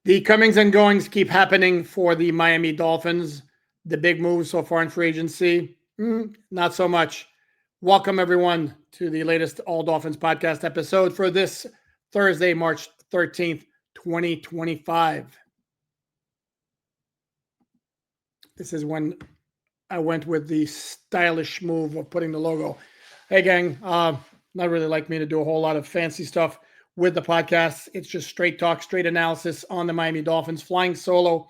The comings and goings keep happening for the Miami Dolphins. The big moves so far in free agency, not so much. Welcome, everyone, to the latest All Dolphins podcast episode for this Thursday, March 13th, 2025. This is when I went with the stylish move of putting the logo. Hey, gang, not really like me to do a whole lot of fancy stuff with the podcast. It's just straight talk, straight analysis on the Miami Dolphins, flying solo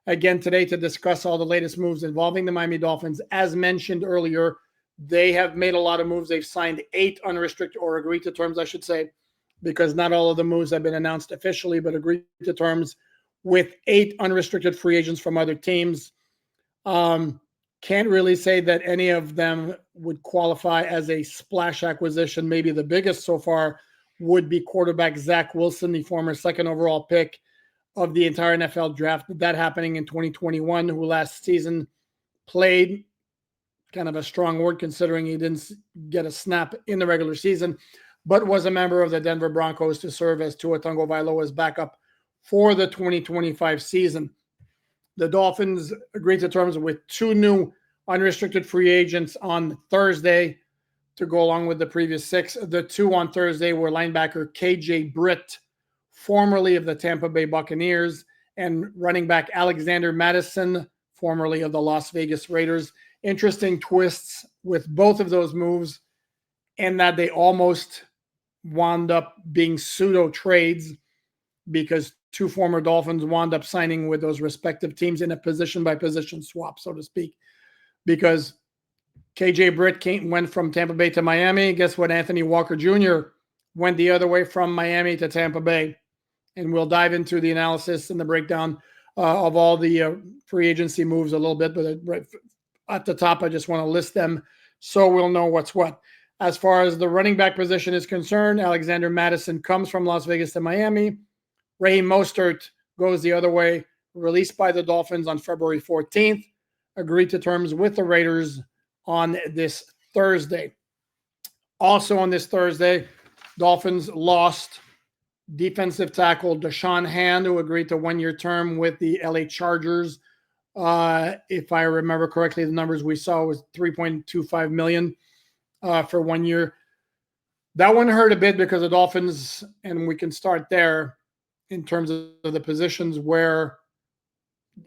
again today to discuss all the latest moves involving the Miami Dolphins. As mentioned earlier, they have made a lot of moves. They've signed 8 unrestricted or agreed to terms, I should say, because not all of the moves have been announced officially, but agreed to terms with 8 unrestricted free agents from other teams. Can't really say that any of them would qualify as a splash acquisition. Maybe the biggest so far would be quarterback Zach Wilson, the former second overall pick of the entire NFL draft. That happening in 2021, who last season played, kind of a strong word considering he didn't get a snap in the regular season, but was a member of the Denver Broncos to serve as Tua Tagovailoa's backup for the 2025 season. The Dolphins agreed to terms with 2 new unrestricted free agents on Thursday to go along with the previous 6. The 2 on Thursday were linebacker KJ Britt, formerly of the Tampa Bay Buccaneers, and running back Alexander Mattison, formerly of the Las Vegas Raiders. Interesting twists with both of those moves, and that they almost wound up being pseudo trades because 2 former Dolphins wound up signing with those respective teams in a position-by-position swap, so to speak. Because KJ Britt went from Tampa Bay to Miami. Guess what? Anthony Walker Jr. went the other way from Miami to Tampa Bay. And we'll dive into the analysis and the breakdown of all the free agency moves a little bit. But right at the top, I just want to list them so we'll know what's what. As far as the running back position is concerned, Alexander Mattison comes from Las Vegas to Miami. Raheem Mostert goes the other way, released by the Dolphins on February 14th, agreed to terms with the Raiders on this Thursday. Also on this Thursday, Dolphins lost defensive tackle Deshaun Hand, who agreed to 1-year term with the LA Chargers. If I remember correctly, the numbers we saw was $3.25 million for 1 year. That one hurt a bit because the Dolphins, and we can start there in terms of the positions where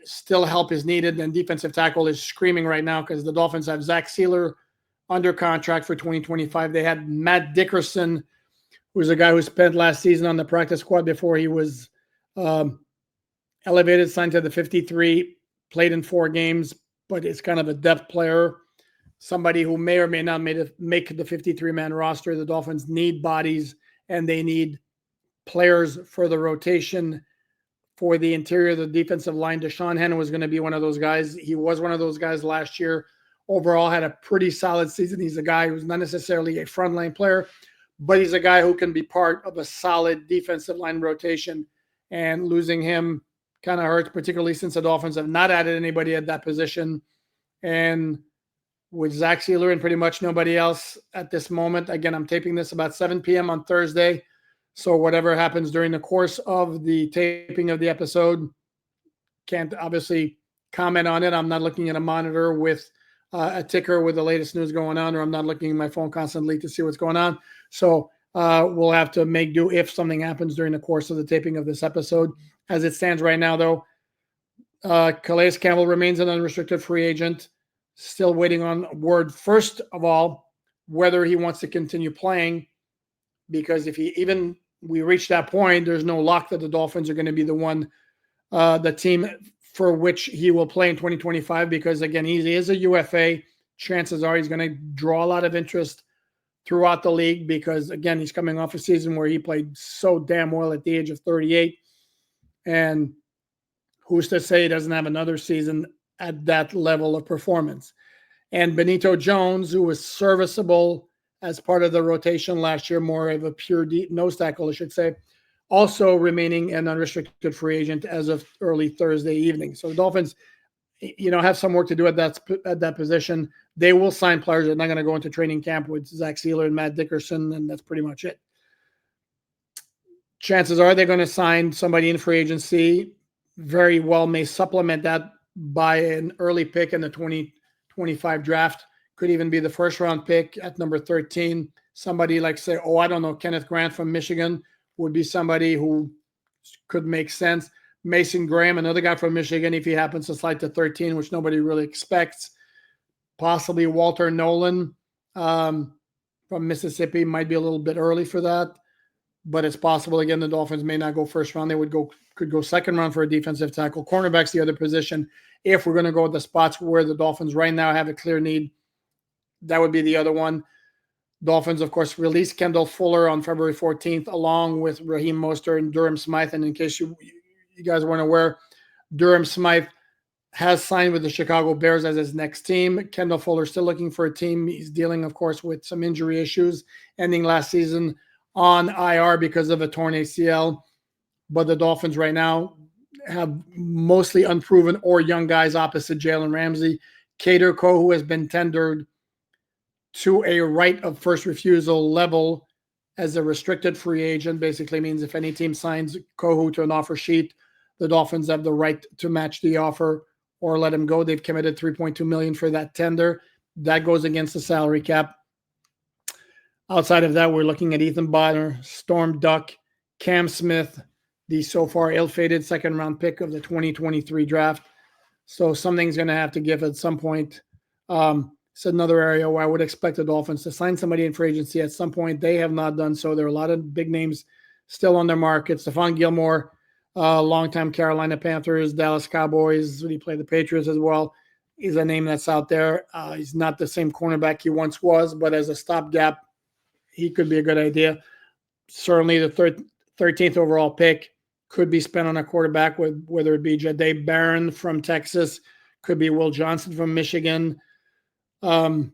still help is needed, and defensive tackle is screaming right now because the Dolphins have Zach Sealer under contract for 2025. They had Matt Dickerson, who's a guy who spent last season on the practice squad before he was elevated, signed to the 53, played in 4 games, but is kind of a depth player, somebody who may or may not make the 53-man roster. The Dolphins need bodies, and they need players for the rotation for the interior of the defensive line. Deshaun Hand was going to be one of those guys. He was one of those guys last year. Overall, had a pretty solid season. He's a guy who's not necessarily a frontline player, but he's a guy who can be part of a solid defensive line rotation. And losing him kind of hurts, particularly since the Dolphins have not added anybody at that position. And with Zach Sealer and pretty much nobody else at this moment, again, I'm taping this about 7 p.m. on Thursday. So whatever happens during the course of the taping of the episode, can't obviously comment on it. I'm not looking at a monitor with a ticker with the latest news going on, or I'm not looking at my phone constantly to see what's going on. So we'll have to make do if something happens during the course of the taping of this episode. As it stands right now, though, Calais Campbell remains an unrestricted free agent. Still waiting on word, first of all, whether he wants to continue playing, because if we reach that point, there's no lock that the Dolphins are going to be the team for which he will play in 2025, because again, he is a UFA. Chances are he's going to draw a lot of interest throughout the league because, again, he's coming off a season where he played so damn well at the age of 38. And who's to say he doesn't have another season at that level of performance? And Benito Jones, who was serviceable as part of the rotation last year, more of a pure nose tackle, I should say, also remaining an unrestricted free agent as of early Thursday evening. So the Dolphins, have some work to do at that position. They will sign players. They're not going to go into training camp with Zach Sealer and Matt Dickerson, and that's pretty much it. Chances are they're going to sign somebody in free agency. Very well may supplement that by an early pick in the 2025 draft. Could even be the first round pick at number 13. Somebody like, say, I don't know, Kenneth Grant from Michigan would be somebody who could make sense. Mason Graham, another guy from Michigan, if he happens to slide to 13, which nobody really expects. Possibly Walter Nolan from Mississippi, might be a little bit early for that, but it's possible. Again, the Dolphins may not go first round. They could go second round for a defensive tackle. Cornerback's the other position. If we're going to go with the spots where the Dolphins right now have a clear need, that would be the other one. Dolphins, of course, released Kendall Fuller on February 14th, along with Raheem Mostert and Durham Smythe. And in case you guys weren't aware, Durham Smythe has signed with the Chicago Bears as his next team. Kendall Fuller still looking for a team. He's dealing, of course, with some injury issues, ending last season on IR because of a torn ACL. But the Dolphins right now have mostly unproven or young guys opposite Jalen Ramsey. Kader Kohu, who has been tendered to a right of first refusal level as a restricted free agent. Basically means if any team signs Kohu to an offer sheet, the Dolphins have the right to match the offer or let him go. They've committed $3.2 million for that tender. That goes against the salary cap. Outside of that, we're looking at Ethan Bonner, Storm Duck, Cam Smith, the so far ill-fated second-round pick of the 2023 draft. So something's going to have to give at some point. It's another area where I would expect the Dolphins to sign somebody in free agency at some point. They have not done so. There are a lot of big names still on their market. Stephon Gilmore, longtime Carolina Panthers, Dallas Cowboys. He played the Patriots as well. He's a name that's out there. He's not the same cornerback he once was, but as a stopgap, he could be a good idea. Certainly the 13th overall pick could be spent on a quarterback, whether it be Jahdae Barron from Texas, could be Will Johnson from Michigan. And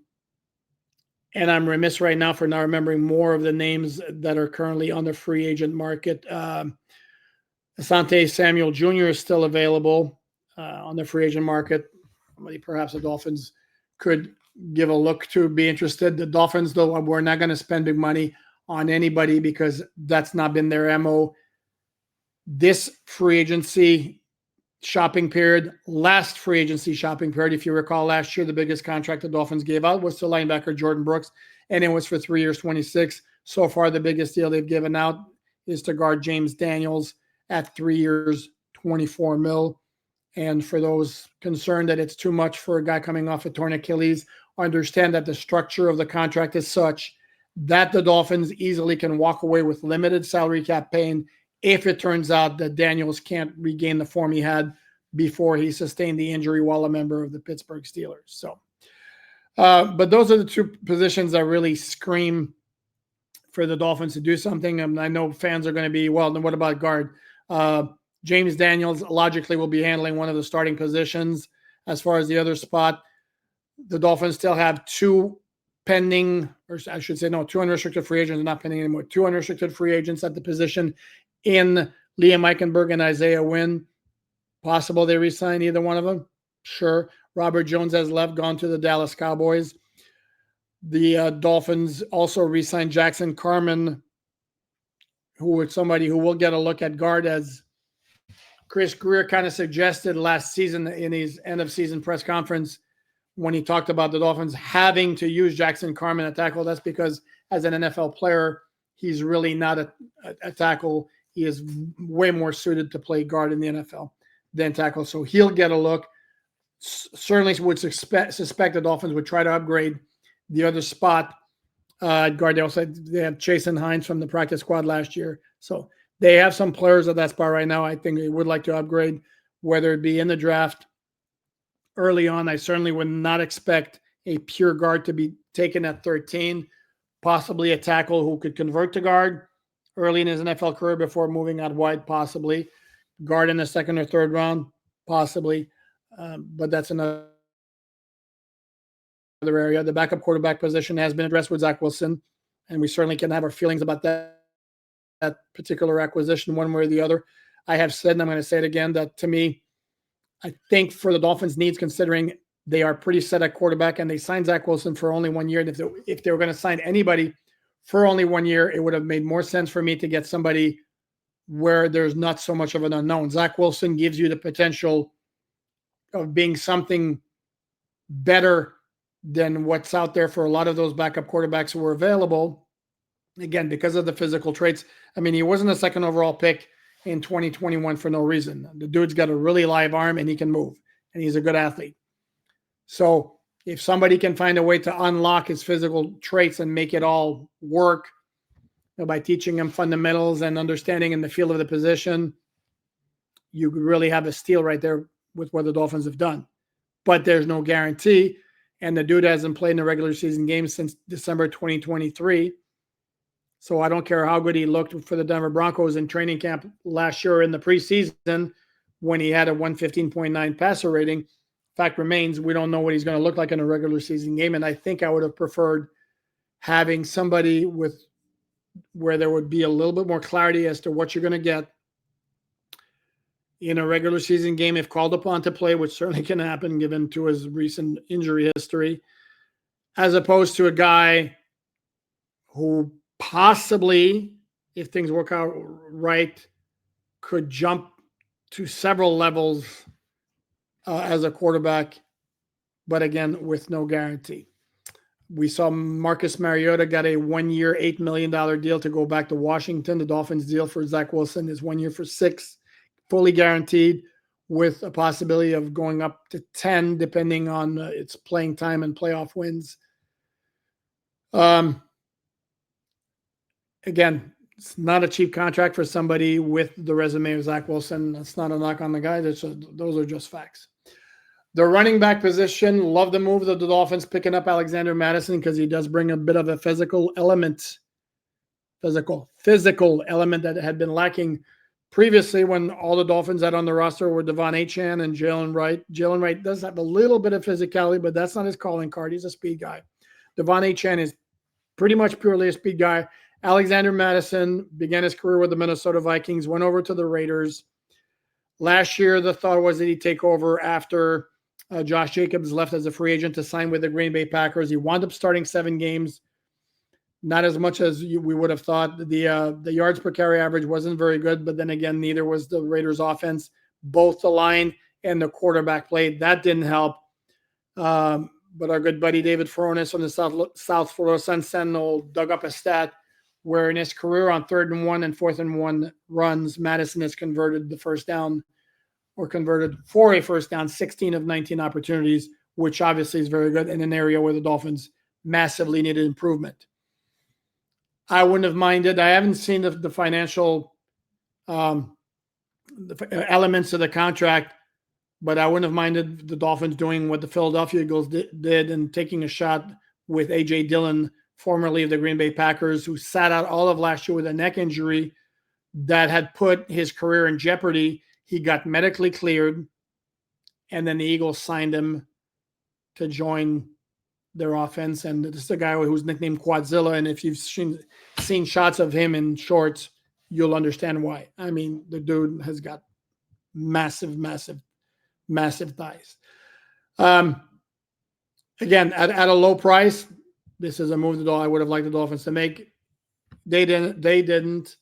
I'm remiss right now for not remembering more of the names that are currently on the free agent market. Asante Samuel Jr. is still available on the free agent market. Somebody perhaps the Dolphins could give a look to, be interested. The Dolphins, though, we're not going to spend big money on anybody because that's not been their MO. This free agency shopping period, last free agency shopping period, if you recall last year, the biggest contract the Dolphins gave out was to linebacker Jordan Brooks, and it was for 3 years, 26. So far, the biggest deal they've given out is to guard James Daniels at 3 years, $24 million. And for those concerned that it's too much for a guy coming off a torn Achilles, understand that the structure of the contract is such that the Dolphins easily can walk away with limited salary cap paying if it turns out that Daniels can't regain the form he had before he sustained the injury while a member of the Pittsburgh Steelers. So, but those are the two positions that really scream for the Dolphins to do something. And I know fans are going to be, well, then what about guard? James Daniels logically will be handling one of the starting positions. As far as the other spot, the Dolphins still have two unrestricted free agents, not pending anymore, two unrestricted free agents at the position in Liam Eichenberg and Isaiah Wynn. Possible they re-sign either one of them? Sure. Robert Jones has gone to the Dallas Cowboys. The Dolphins also re-signed Jackson Carman, who is somebody who will get a look at guard, as Chris Greer kind of suggested last season in his end-of-season press conference when he talked about the Dolphins having to use Jackson Carman at tackle. That's because as an NFL player, he's really not a tackle. He is way more suited to play guard in the NFL than tackle. So he'll get a look. Certainly would suspect the Dolphins would try to upgrade the other spot at guard. They also they have Chasen Hines from the practice squad last year. So they have some players at that spot right now. I think they would like to upgrade, whether it be in the draft early on. I certainly would not expect a pure guard to be taken at 13, possibly a tackle who could convert to guard early in his NFL career before moving out wide, possibly. Guard in the second or third round, possibly. But that's another area. The backup quarterback position has been addressed with Zach Wilson, and we certainly can have our feelings about that particular acquisition one way or the other. I have said, and I'm going to say it again, that to me, I think for the Dolphins' needs, considering they are pretty set at quarterback and they signed Zach Wilson for only 1 year, and if they were going to sign anybody for only 1 year, it would have made more sense for me to get somebody where there's not so much of an unknown. Zach Wilson gives you the potential of being something better than what's out there for a lot of those backup quarterbacks who were available. Again, because of the physical traits. I mean, he wasn't a second overall pick in 2021 for no reason. The dude's got a really live arm and he can move, and he's a good athlete. So if somebody can find a way to unlock his physical traits and make it all work, by teaching him fundamentals and understanding in the field of the position, you could really have a steal right there with what the Dolphins have done. But there's no guarantee. And the dude hasn't played in a regular season game since December 2023. So I don't care how good he looked for the Denver Broncos in training camp last year in the preseason when he had a 115.9 passer rating. Fact remains, we don't know what he's going to look like in a regular season game. And I think I would have preferred having somebody with where there would be a little bit more clarity as to what you're going to get in a regular season game if called upon to play, which certainly can happen given to his recent injury history, as opposed to a guy who possibly, if things work out right, could jump to several levels as a quarterback, but again, with no guarantee. We saw Marcus Mariota got a 1-year, $8 million deal to go back to Washington. The Dolphins deal for Zach Wilson is 1 year for $6 million, fully guaranteed, with a possibility of going up to 10, depending on its playing time and playoff wins. Again, it's not a cheap contract for somebody with the resume of Zach Wilson. That's not a knock on the guy. Those are just facts. The running back position, love the move of the Dolphins picking up Alexander Mattison because he does bring a bit of a physical element that had been lacking previously when all the Dolphins had on the roster were Devon Achane and Jalen Wright. Jalen Wright does have a little bit of physicality, but that's not his calling card. He's a speed guy. Devon Achane is pretty much purely a speed guy. Alexander Mattison began his career with the Minnesota Vikings, went over to the Raiders. Last year, the thought was that he'd take over after Josh Jacobs left as a free agent to sign with the Green Bay Packers. He wound up starting 7 games, not as much as we would have thought. The yards per carry average wasn't very good, but then again, neither was the Raiders' offense. Both the line and the quarterback played. That didn't help. But our good buddy David Furones from the South Florida Sun Sentinel dug up a stat where in his career on 3rd and 1 and 4th and 1 runs, Madison has converted the first down or converted for a first down 16 of 19 opportunities, which obviously is very good in an area where the Dolphins massively needed improvement. I wouldn't have minded. I haven't seen the financial the elements of the contract, but I wouldn't have minded the Dolphins doing what the Philadelphia Eagles did and taking a shot with A.J. Dillon, formerly of the Green Bay Packers, who sat out all of last year with a neck injury that had put his career in jeopardy. He got medically cleared, and then the Eagles signed him to join their offense. And this is a guy who's nicknamed Quadzilla, and if you've seen shots of him in shorts, you'll understand why. I mean, the dude has got massive thighs. Again, at a low price, this is a move that I would have liked the Dolphins to make. They didn't.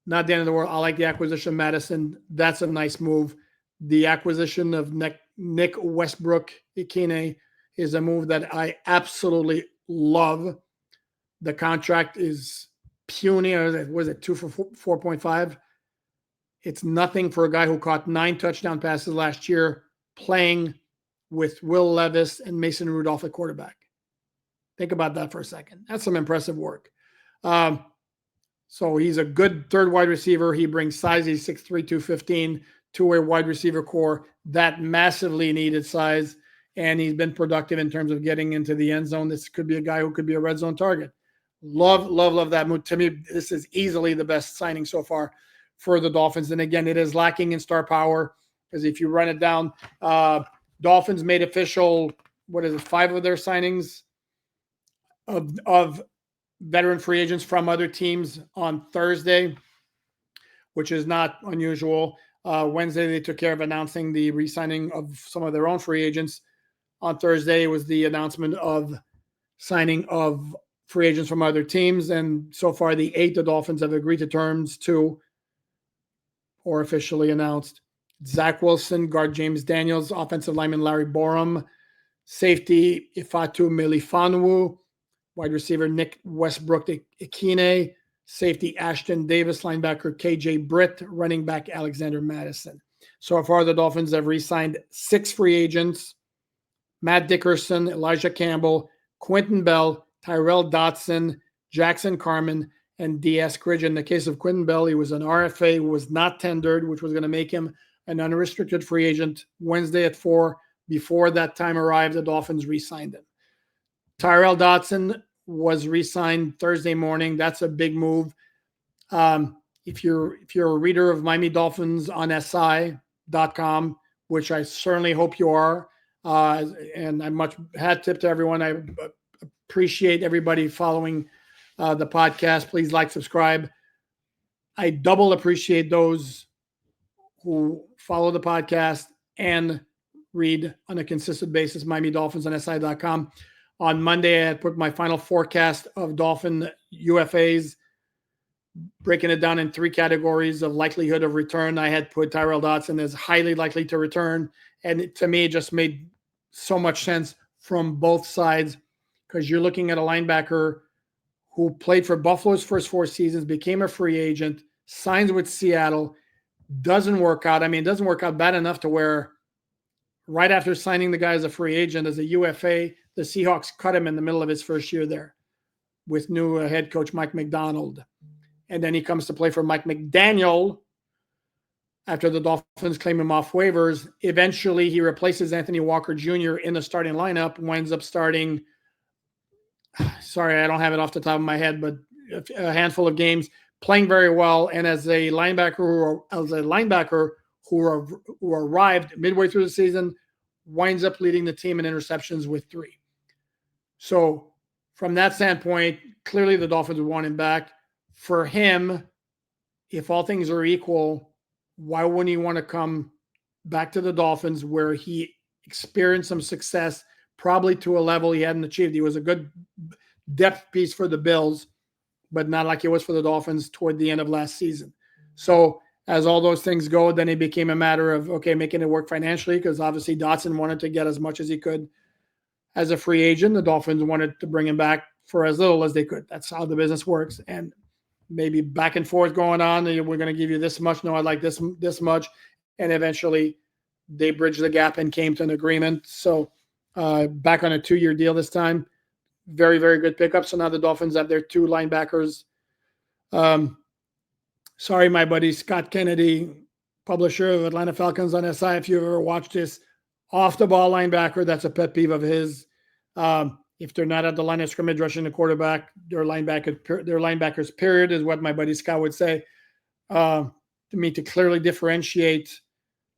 Not the end of the world. I like the acquisition of Madison. That's a nice move. The acquisition of Nick Westbrook-Ikhine is a move that I absolutely love. The contract is puny. Was it 2 for 4.5? It's nothing for a guy who caught 9 touchdown passes last year, playing with Will Levis and Mason Rudolph at quarterback. Think about that for a second. That's some impressive work. So he's a good third wide receiver. He brings size. He's 6'3", 215 to a wide receiver core that massively needed size, and he's been productive in terms of getting into the end zone. This could be a guy who could be a red zone target. Love that move. To me, this is easily the best signing so far for the Dolphins. And again, it is lacking in star power, because if you run it down, Dolphins made official, 5 of their signings of veteran free agents from other teams on Thursday, which is not unusual. Wednesday, they took care of announcing the re-signing of some of their own free agents. On Thursday was the announcement of signing of free agents from other teams. And so far, the 8 the Dolphins have agreed to terms to or officially announced. Zach Wilson, guard James Daniels, offensive lineman Larry Borum, safety Ifatu Milifanwu, wide receiver Nick Westbrook Ikine, safety Ashton Davis, linebacker KJ Britt, running back Alexander Madison. So far, the Dolphins have re-signed 6 free agents: Matt Dickerson, Elijah Campbell, Quentin Bell, Tyrell Dotson, Jackson Carman, and D.S. Cridge. In the case of Quentin Bell, he was an RFA who was not tendered, which was going to make him an unrestricted free agent Wednesday at 4. Before that time arrived, the Dolphins re-signed him. Tyrell Dotson was re-signed Thursday morning. That's a big move. If you're a reader of Miami Dolphins on SI.com, which I certainly hope you are, and I'm much hat tip to everyone. I appreciate everybody following the podcast. Please like, subscribe. I double appreciate those who follow the podcast and read on a consistent basis Miami Dolphins on SI.com. On Monday, I had put my final forecast of Dolphin UFAs, breaking it down in 3 categories of likelihood of return. I had put Tyrell Dotson as highly likely to return. And to me, it just made so much sense from both sides, because you're looking at a linebacker who played for Buffalo's first 4 seasons, became a free agent, signs with Seattle, doesn't work out. I mean, it doesn't work out bad enough to where right after signing the guy as a free agent, as a UFA, the Seahawks cut him in the middle of his first year there with new head coach Mike McDonald. And then he comes to play for Mike McDaniel after the Dolphins claim him off waivers. Eventually, he replaces Anthony Walker Jr. in the starting lineup, winds up starting, sorry, I don't have it off the top of my head, but a handful of games, playing very well. And as a linebacker who arrived midway through the season, winds up leading the team in interceptions with 3. So from that standpoint, clearly the Dolphins would want him back. For him, if all things are equal, why wouldn't he want to come back to the Dolphins, where he experienced some success, probably to a level he hadn't achieved? He was a good depth piece for the Bills, but not like he was for the Dolphins toward the end of last season. So as all those things go, then it became a matter of, okay, making it work financially, because obviously Dotson wanted to get as much as he could as a free agent. The Dolphins wanted to bring him back for as little as they could. That's how the business works. And maybe back and forth going on. We're going to give you this much. No, I'd like this much. And eventually they bridged the gap and came to an agreement. So back on a 2-year deal this time. Very, very good pickup. So now the Dolphins have their 2 linebackers. Sorry, my buddy Scott Kennedy, publisher of Atlanta Falcons on SI, if you've ever watched this, off the ball linebacker, that's a pet peeve of his. If they're not at the line of scrimmage rushing the quarterback, their linebackers, period, is what my buddy Scott would say. To me, to clearly differentiate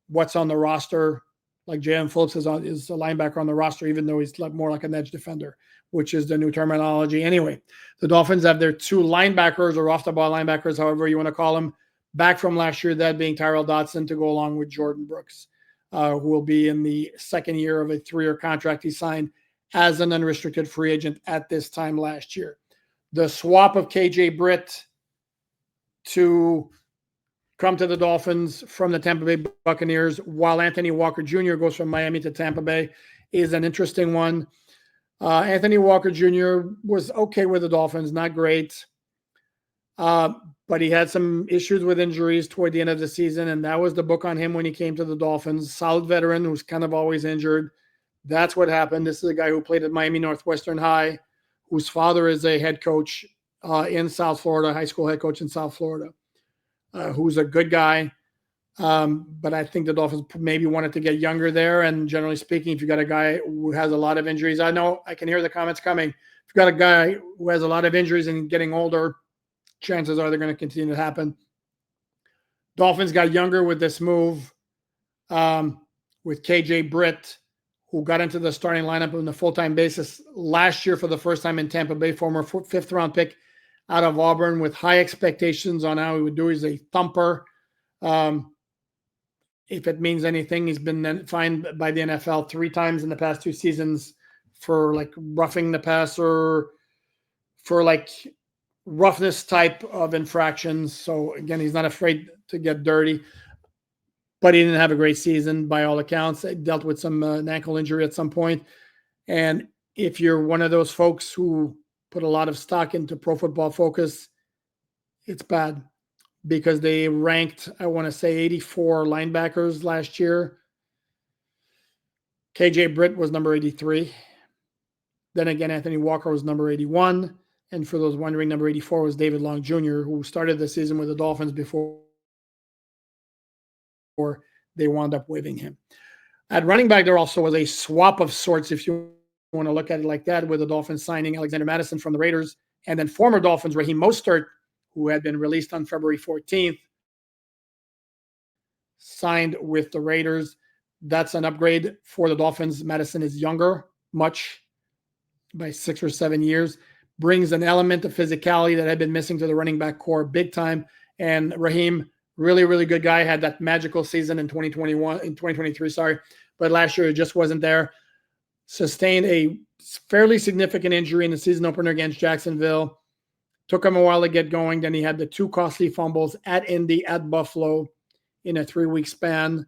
what's on the roster, like Jalen Phillips is a linebacker on the roster, even though he's more like an edge defender, which is the new terminology. Anyway, the Dolphins have their 2 linebackers, or off-the-ball linebackers, however you want to call them, back from last year, that being Tyrell Dotson to go along with Jordan Brooks, who will be in the second year of a 3-year contract he signed as an unrestricted free agent at this time last year. The swap of KJ Britt to come to the Dolphins from the Tampa Bay Buccaneers, while Anthony Walker Jr. goes from Miami to Tampa Bay, is an interesting one. Anthony Walker Jr. was okay with the Dolphins, not great. But he had some issues with injuries toward the end of the season, and that was the book on him when he came to the Dolphins. Solid veteran who's kind of always injured. That's what happened. This is a guy who played at Miami Northwestern High, whose father is a head coach in South Florida, high school head coach in South Florida, who's a good guy. But I think the Dolphins maybe wanted to get younger there. And generally speaking, if you got a guy who has a lot of injuries, I know I can hear the comments coming. If you got a guy who has a lot of injuries and getting older, chances are they're going to continue to happen. Dolphins got younger with this move, with KJ Britt, who got into the starting lineup on a full-time basis last year for the first time in Tampa Bay, former 5th-round pick out of Auburn, with high expectations on how he would do. He's a thumper. If it means anything, he's been fined by the NFL 3 times in the past 2 seasons for like roughing the passer, for like roughness type of infractions. So again, he's not afraid to get dirty. but he didn't have a great season by all accounts. He dealt with some an ankle injury at some point. And if you're one of those folks who put a lot of stock into Pro Football Focus, it's bad because they ranked, I want to say, 84 linebackers last year. KJ Britt was number 83. Then again, Anthony Walker was number 81. And for those wondering, number 84 was David Long Jr., who started the season with the Dolphins before they wound up waiving him. At running back, there also was a swap of sorts, if you want to look at it like that, with the Dolphins signing Alexander Mattison from the Raiders, and then former Dolphins Raheem Mostert, who had been released on February 14th, signed with the Raiders. That's an upgrade for the Dolphins. Mattison is younger, much, by 6 or 7 years, brings an element of physicality that had been missing to the running back core big time. And Raheem, really, really good guy, had that magical season in 2023, but last year it just wasn't there. Sustained a fairly significant injury in the season opener against Jacksonville. Took him a while to get going. Then he had the 2 costly fumbles at Indy, at Buffalo in a 3-week span.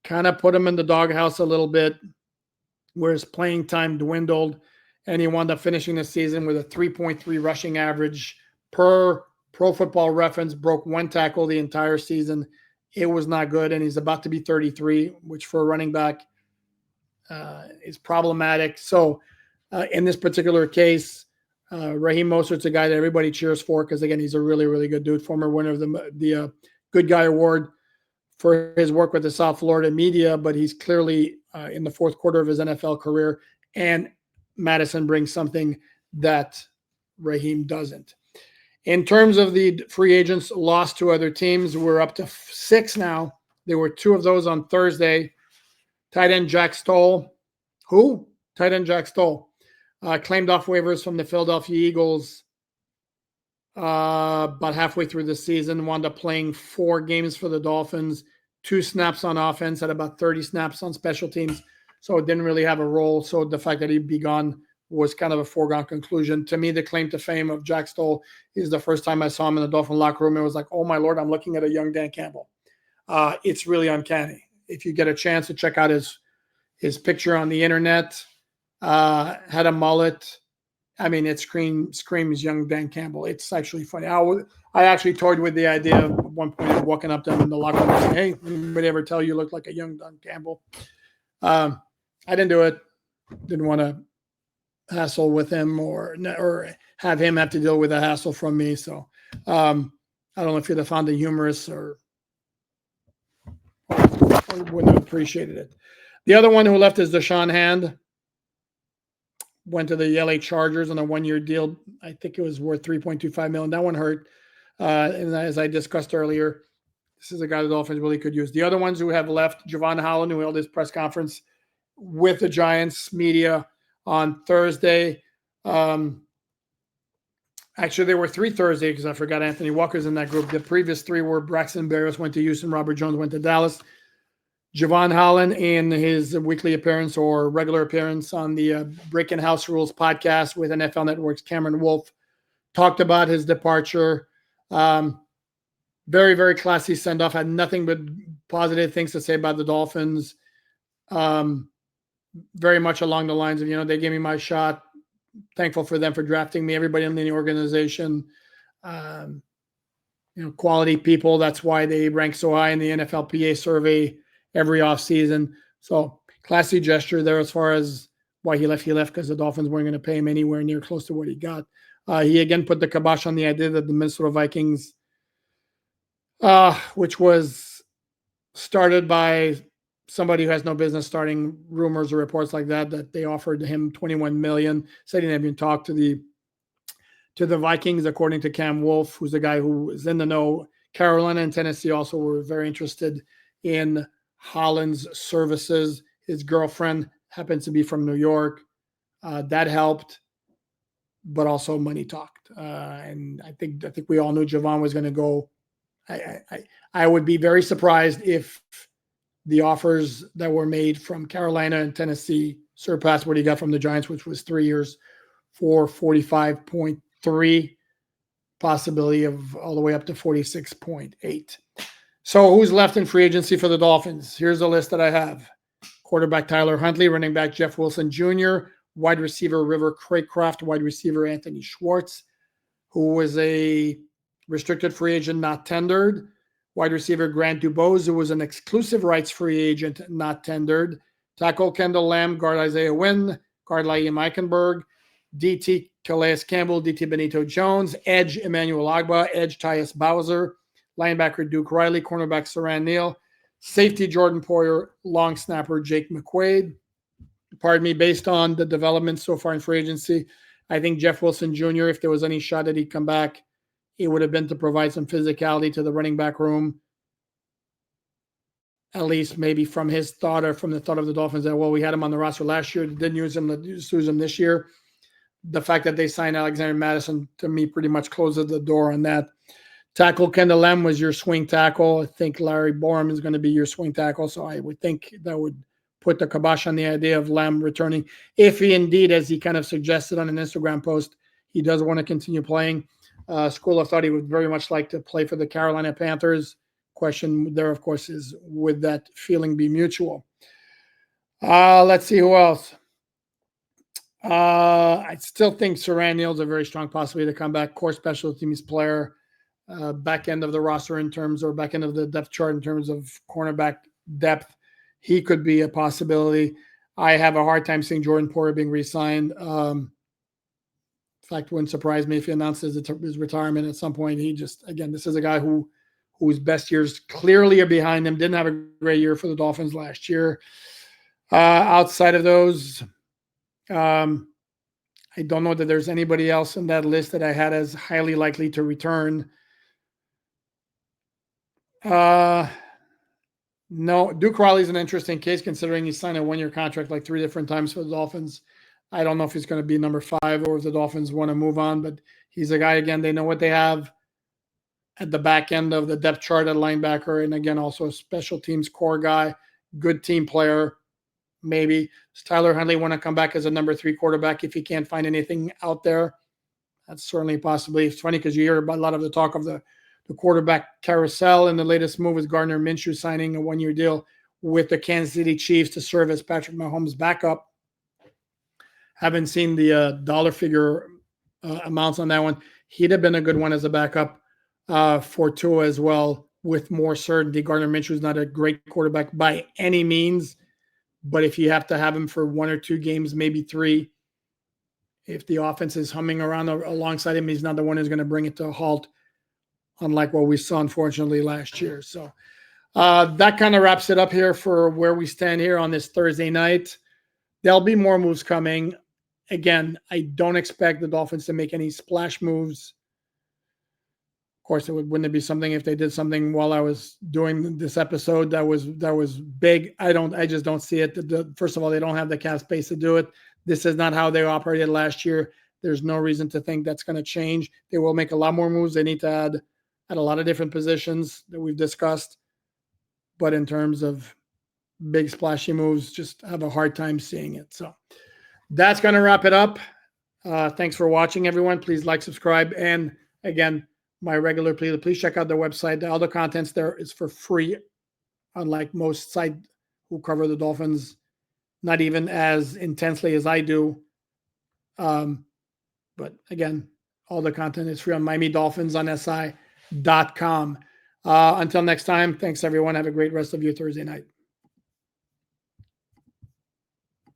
Kind of put him in the doghouse a little bit, where his playing time dwindled, and he wound up finishing the season with a 3.3 rushing average per Pro Football Reference, broke 1 tackle the entire season. It was not good, and he's about to be 33, which for a running back is problematic. So in this particular case, Raheem Mostert's a guy that everybody cheers for because, again, he's a really, really good dude, former winner of the Good Guy Award for his work with the South Florida media, but he's clearly in the 4th quarter of his NFL career, and Mattison brings something that Raheem doesn't. In terms of the free agents lost to other teams, we're up to 6 now. There were 2 of those on Thursday. Tight end Jack Stoll. Who? Tight end Jack Stoll. Claimed off waivers from the Philadelphia Eagles about halfway through the season. Wound up playing 4 games for the Dolphins, 2 snaps on offense, had about 30 snaps on special teams. So it didn't really have a role. So the fact that he'd be gone was kind of a foregone conclusion. To me, the claim to fame of Jack Stoll is the first time I saw him in the Dolphin locker room. It was like, oh my Lord, I'm looking at a young Dan Campbell. It's really uncanny. If you get a chance to check out his picture on the internet, had a mullet. I mean, it screams young Dan Campbell. It's actually funny. I actually toyed with the idea at one point of walking up to him in the locker room and saying, hey, anybody ever tell you look like a young Dan Campbell? I didn't do it. Didn't want to hassle with him or have him have to deal with a hassle from me. So I don't know if you'd have found it humorous or wouldn't have appreciated it. The other one who left is Deshaun Hand. Went to the LA Chargers on a 1-year deal. I think it was worth $3.25 million. That one hurt. And as I discussed earlier, this is a guy the Dolphins really could use. The other ones who have left, Javon Holland, who held his press conference with the Giants media on Thursday. Actually, there were 3 Thursdays because I forgot Anthony Walker's in that group. The previous 3 were Braxton Berrios went to Houston, Robert Jones went to Dallas. Javon Holland, in his weekly appearance or regular appearance on the Breaking House Rules podcast with NFL Network's Cameron Wolf, talked about his departure. Very, very classy send-off. Had nothing but positive things to say about the Dolphins. Very much along the lines of, they gave me my shot. Thankful for them for drafting me. Everybody in the organization, quality people. That's why they rank so high in the NFLPA survey every offseason. So classy gesture there as far as why he left. He left because the Dolphins weren't going to pay him anywhere near close to what he got. He again put the kibosh on the idea that the Minnesota Vikings, which was started by somebody who has no business starting rumors or reports like that they offered him $21 million. Said he didn't even talk to the Vikings, according to Cam Wolf, who's the guy who is in the know. Carolina and Tennessee also were very interested in Holland's services. His girlfriend happens to be from New York. That helped, but also money talked. And I think we all knew Javon was going to go. I would be very surprised if the offers that were made from Carolina and Tennessee surpassed what he got from the Giants, which was 3 years for 45.3, possibility of all the way up to 46.8. So who's left in free agency for the Dolphins? Here's the list that I have. Quarterback Tyler Huntley, running back Jeff Wilson Jr., wide receiver River Craycraft, wide receiver Anthony Schwartz, who was a restricted free agent not tendered, wide receiver Grant Dubose, who was an exclusive rights free agent not tendered, tackle Kendall Lamb, guard Isaiah Wynn, guard Liam Eichenberg, DT Calais Campbell, DT Benito Jones, edge Emmanuel Agba, edge Tyus Bowser, linebacker Duke Riley, cornerback Saran Neal, safety Jordan Poyer, long snapper Jake McQuaid. Pardon me, based on the developments so far in free agency, I think Jeff Wilson Jr., if there was any shot that he'd come back, it would have been to provide some physicality to the running back room, at least maybe from his thought or from the thought of the Dolphins that, well, we had him on the roster last year, didn't use him, let's use him this year. The fact that they signed Alexander Madison, to me, pretty much closes the door on that. Tackle Kendall Lamb was your swing tackle. I think Larry Borum is going to be your swing tackle, so I would think that would put the kibosh on the idea of Lamb returning. If he indeed, as he kind of suggested on an Instagram post, he does want to continue playing. Schooler thought he would very much like to play for the Carolina Panthers. Question there, of course, is would that feeling be mutual? Let's see who else. I still think Saran Neal is a very strong possibility to come back. Core special teams player, back end of the roster in terms, or back end of the depth chart in terms of cornerback depth. He could be a possibility. I have a hard time seeing Jordan Poyer being re-signed. In fact, it wouldn't surprise me if he announces his retirement at some point. He just, again, this is a guy whose best years clearly are behind him. Didn't have a great year for the Dolphins last year. Outside of those, I don't know that there's anybody else in that list that I had as highly likely to return. No, Duke Riley's an interesting case considering he signed a one-year contract like 3 different times for the Dolphins. I don't know if he's going to be number 5 or if the Dolphins want to move on, but he's a guy, again, they know what they have at the back end of the depth chart at linebacker. And again, also a special teams core guy, good team player. Maybe does Tyler Huntley want to come back as a number 3 quarterback if he can't find anything out there? That's certainly possibly. It's funny because you hear about a lot of the talk of the quarterback carousel, and the latest move is Gardner Minshew signing a 1-year deal with the Kansas City Chiefs to serve as Patrick Mahomes' backup. Haven't seen the dollar figure amounts on that one. He'd have been a good one as a backup for Tua as well, with more certainty. Gardner Minshew is not a great quarterback by any means, but if you have to have him for 1 or 2 games, maybe 3, if the offense is humming around alongside him, he's not the one who's going to bring it to a halt, unlike what we saw, unfortunately, last year. So that kind of wraps it up here for where we stand here on this Thursday night. There'll be more moves coming. Again, I don't expect the Dolphins to make any splash moves. Of course, wouldn't it be something if they did something while I was doing this episode that was big? I just don't see it. First of all, they don't have the cap space to do it. This is not how they operated last year. There's no reason to think that's going to change. They will make a lot more moves. They need to add at a lot of different positions that we've discussed. But in terms of big splashy moves, just have a hard time seeing it. So that's going to wrap it up. Thanks for watching, everyone. Please like, subscribe. And again, my regular plea, please check out the website. All the contents there is for free, unlike most sites who cover the Dolphins, not even as intensely as I do. But again, all the content is free on MiamiDolphinsOnSI.com. Until next time, thanks everyone. Have a great rest of your Thursday night.